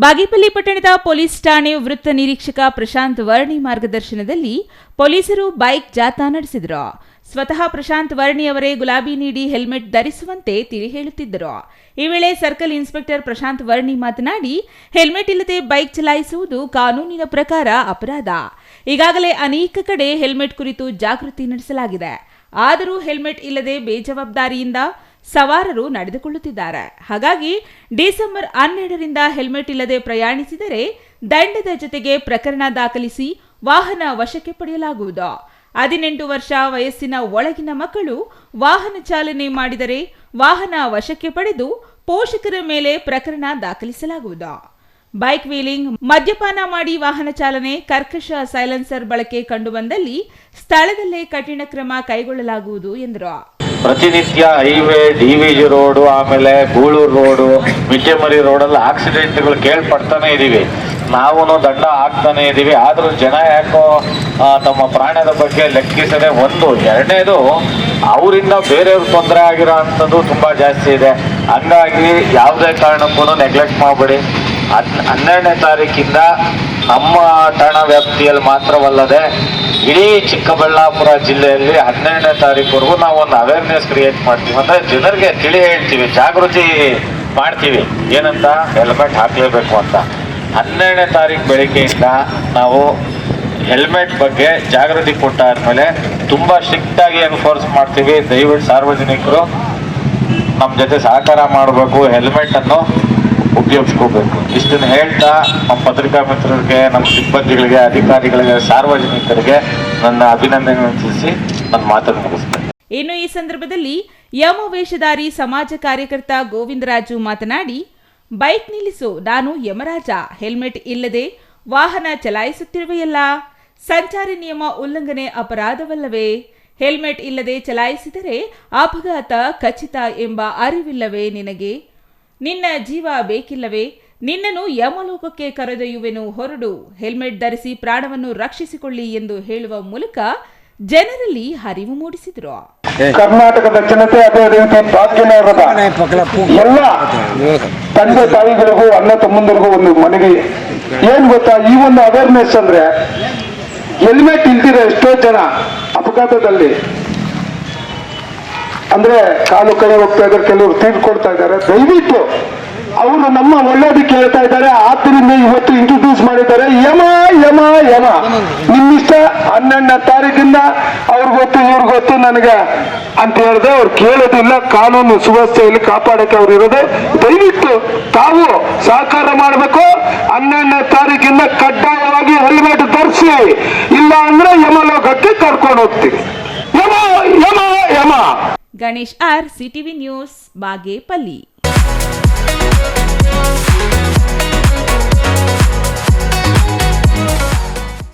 ಬಾಗೇಪಲ್ಲಿ ಪಟ್ಟಣದ ಪೊಲೀಸ್ ಠಾಣೆ ವೃತ್ತ ನಿರೀಕ್ಷಕ ಪ್ರಶಾಂತ್ ವರ್ಣಿ ಮಾರ್ಗದರ್ಶನದಲ್ಲಿ ಪೊಲೀಸರು ಬೈಕ್ ಜಾಥಾ ನಡೆಸಿದರು. ಸ್ವತಃ ಪ್ರಶಾಂತ್ ವರ್ಣಿ ಅವರೇ ಗುಲಾಬಿ ನೀಡಿ ಹೆಲ್ಮೆಟ್ ಧರಿಸುವಂತೆ ತಿಳಿ ಹೇಳುತ್ತಿದ್ದರು. ಈ ವೇಳೆ ಸರ್ಕಲ್ ಇನ್ಸ್ಪೆಕ್ಟರ್ ಪ್ರಶಾಂತ್ ವರ್ಣಿ ಮಾತನಾಡಿ, ಹೆಲ್ಮೆಟ್ ಇಲ್ಲದೆ ಬೈಕ್ ಚಲಾಯಿಸುವುದು ಕಾನೂನಿನ ಪ್ರಕಾರ ಅಪರಾಧ. ಈಗಾಗಲೇ ಅನೇಕ ಕಡೆ ಹೆಲ್ಮೆಟ್ ಕುರಿತು ಜಾಗೃತಿ ನಡೆಸಲಾಗಿದೆ. ಆದರೂ ಹೆಲ್ಮೆಟ್ ಇಲ್ಲದೆ ಬೇಜವಾಬ್ದಾರಿಯಿಂದ ಸವಾರರು ನಡೆದುಕೊಳ್ಳುತ್ತಿದ್ದಾರೆ. ಹಾಗಾಗಿ ಡಿಸೆಂಬರ್ 12ರಿಂದ ಹೆಲ್ಮೆಟ್ ಇಲ್ಲದೆ ಪ್ರಯಾಣಿಸಿದರೆ ದಂಡದ ಜೊತೆಗೆ ಪ್ರಕರಣ ದಾಖಲಿಸಿ ವಾಹನ ವಶಕ್ಕೆ ಪಡೆಯಲಾಗುವುದು. 18 ವರ್ಷ ವಯಸ್ಸಿನ ಒಳಗಿನ ಮಕ್ಕಳು ವಾಹನ ಚಾಲನೆ ಮಾಡಿದರೆ ವಾಹನ ವಶಕ್ಕೆ ಪಡೆದು ಪೋಷಕರ ಮೇಲೆ ಪ್ರಕರಣ ದಾಖಲಿಸಲಾಗುವುದು. ಬೈಕ್ ವೀಲಿಂಗ್, ಮದ್ಯಪಾನ ಮಾಡಿ ವಾಹನ ಚಾಲನೆ, ಕರ್ಕಶ ಸೈಲೆನ್ಸರ್ ಬಳಕೆ ಕಂಡುಬಂದಲ್ಲಿ ಸ್ಥಳದಲ್ಲೇ ಕಠಿಣ ಕ್ರಮ ಕೈಗೊಳ್ಳಲಾಗುವುದು ಎಂದರು. ಪ್ರತಿನಿತ್ಯ ಹೈವೇ, ಡಿವಿಜಿ ರೋಡು, ಆಮೇಲೆ ಗೂಳೂರು ರೋಡು, ಮಿಡ್ಜಮರಿ ರೋಡಲ್ಲಿ ಆಕ್ಸಿಡೆಂಟ್ಗಳು ಕೇಳ್ಪಡ್ತಾನೆ ಇದೀವಿ. ನಾವು ದಂಡ ಹಾಕ್ತಾನೆ ಇದೀವಿ. ಆದರೂ ಜನ ಯಾಕೋ ತಮ್ಮ ಪ್ರಾಣದ ಬಗ್ಗೆ ಲೆಕ್ಕಿಸದೆ, ಒಂದು ಎರಡನೇದು ಅವರಿಂದ ಬೇರೆಯವ್ರಿಗೆ ತೊಂದರೆ ಆಗಿರೋ ಅಂಥದ್ದು ತುಂಬ ಜಾಸ್ತಿ ಇದೆ. ಹಂಗಾಗಿ ಯಾವುದೇ ಕಾರಣಕ್ಕೂ ನೆಗ್ಲೆಕ್ಟ್ ಮಾಡಬೇಡಿ. 12ನೇ ತಾರೀಕಿಂದ ನಮ್ಮ ಠಾಣಾ ವ್ಯಾಪ್ತಿಯಲ್ಲಿ ಮಾತ್ರವಲ್ಲದೆ ಇಡೀ ಚಿಕ್ಕಬಳ್ಳಾಪುರ ಜಿಲ್ಲೆಯಲ್ಲಿ 12ನೇ ತಾರೀಕುವರೆಗೂ ನಾವು ಒಂದು ಅವೇರ್ನೆಸ್ ಕ್ರಿಯೇಟ್ ಮಾಡ್ತೀವಿ. ಅಂದರೆ ಜನರಿಗೆ ತಿಳಿ ಹೇಳ್ತೀವಿ, ಜಾಗೃತಿ ಮಾಡ್ತೀವಿ, ಏನಂತ ಹೆಲ್ಮೆಟ್ ಹಾಕಲೇಬೇಕು ಅಂತ. 12ನೇ ತಾರೀಕು ಬೆಳಿಗ್ಗೆಯಿಂದ ನಾವು ಹೆಲ್ಮೆಟ್ ಬಗ್ಗೆ ಜಾಗೃತಿ ಕೊಟ್ಟಾದ್ಮೇಲೆ ತುಂಬ ಸ್ಟ್ರಿಕ್ಟಾಗಿ ಎನ್ಫೋರ್ಸ್ ಮಾಡ್ತೀವಿ. ದಯವಿಟ್ಟು ಸಾರ್ವಜನಿಕರು ನಮ್ಮ ಜೊತೆ ಸಹಕಾರ ಮಾಡಬೇಕು, ಹೆಲ್ಮೆಟನ್ನು ಉಪಯೋಗಿಸ್ಕೋಬೇಕು. ಇಷ್ಟನ್ನು ಹೇಳ್ತಾ ನಮ್ಮ ಪತ್ರಿಕಾ ಮಿತ್ರರಿಗೆ, ನಮ್ಮ ಸಿಬ್ಬಂದಿಗಳಿಗೆ, ಅಧಿಕಾರಿಗಳಿಗೆ, ಸಾರ್ವಜನಿಕರಿಗೆ ನನ್ನ ಅಭಿನಂದನೆಗಳನ್ನು ತಿಳಿಸಿ ನನ್ನ ಮಾತನ್ನು ಮುಗಿಸ್ತೇನೆ. ಇನ್ನು ಈ ಸಂದರ್ಭದಲ್ಲಿ ಯಮ ವೇಷಧಾರಿ ಸಮಾಜ ಕಾರ್ಯಕರ್ತ ಗೋವಿಂದರಾಜು ಮಾತನಾಡಿ, ಬೈಕ್ ನಿಲ್ಲಿಸು, ನಾನು ಯಮರಾಜ, ಹೆಲ್ಮೆಟ್ ಇಲ್ಲದೆ ವಾಹನ ಚಲಾಯಿಸುತ್ತಿರುವೆಯಲ್ಲ, ಸಂಚಾರಿ ನಿಯಮ ಉಲ್ಲಂಘನೆ ಅಪರಾಧವಲ್ಲವೇ? ಹೆಲ್ಮೆಟ್ ಇಲ್ಲದೆ ಚಲಾಯಿಸಿದರೆ ಅಪಘಾತ ಖಚಿತ ಎಂಬ ಅರಿವಿಲ್ಲವೇ ನಿನಗೆ? ನಿನ್ನ ಜೀವ ಬೇಕಿಲ್ಲವೇ? ನಿನ್ನನ್ನು ಯಮಲೋಕಕ್ಕೆ ಕರೆದೊಯ್ಯುವೆನು, ಹೊರಡು, ಹೆಲ್ಮೆಟ್ ಧರಿಸಿ ಪ್ರಾಣವನ್ನು ರಕ್ಷಿಸಿಕೊಳ್ಳಿ ಎಂದು ಹೇಳುವ ಮೂಲಕ ಜನರಲ್ಲಿ ಅರಿವು ಮೂಡಿಸಿದರು. ಕರ್ನಾಟಕದ ಜನತೆ, ಅದೇ ರೀತಿ ಭಾಗ್ಯನಗರದ ಎಲ್ಲ ತಂದೆ ತಾಯಿಗಳಿಗೂ ಅಣ್ಣ ತಮ್ಮಂದಿರಿಗೂ ಒಂದು ಮನವಿ. ಏನ್ ಗೊತ್ತಾ, ಈ ಒಂದು ಅವೇರ್ನೆಸ್ ಅಂದ್ರೆ ಹೆಲ್ಮೆಟ್ ಇಲ್ದಿರೋ ಎಷ್ಟೋ ಜನ ಅಪಘಾತದಲ್ಲಿ ಅಂದ್ರೆ ಕಾಲು ಕೈ ಹೋಗ್ತಾ ಇದ್ದಾರೆ, ಕೆಲವರು ತೀರ್ಕೊಳ್ತಾ ಇದ್ದಾರೆ. ದಯವಿಟ್ಟು ಅವರು ನಮ್ಮ ಒಳ್ಳೇದಕ್ಕೆ ಹೇಳ್ತಾ ಇದ್ದಾರೆ. ಆದ್ದರಿಂದ ಇವತ್ತು ಇಂಟ್ರೊಡ್ಯೂಸ್ ಮಾಡಿದ್ದಾರೆ ಯಮ ಯಮ ಯಮ. ನಿಮ್ಮಿಷ್ಟ, 12ನೇ ತಾರೀಕಿಂದ ಅವ್ರಿಗೊತ್ತು ಇವ್ರಿಗೊತ್ತು ನನಗೆ ಅಂತ ಹೇಳಿದ್ರೆ ಅವ್ರು ಕೇಳೋದಿಲ್ಲ. ಕಾನೂನು ಸುವ್ಯವಸ್ಥೆಯಲ್ಲಿ ಕಾಪಾಡಕ್ಕೆ ಅವ್ರು ಇರೋದು. ದಯವಿಟ್ಟು ತಾವು ಸಹಕಾರ ಮಾಡಬೇಕು. 12ನೇ ತಾರೀಕಿಂದ ಕಡ್ಡಾಯವಾಗಿ ಹೆಲ್ಮೆಟ್ ಧರಿಸಿ, ಇಲ್ಲ ಅಂದ್ರೆ ಯಮಲೋಕಕ್ಕೆ ಕರ್ಕೊಂಡು ಹೋಗ್ತೀವಿ. Yama Yama Yama. Ganesh R, CTV news, Bagepalli.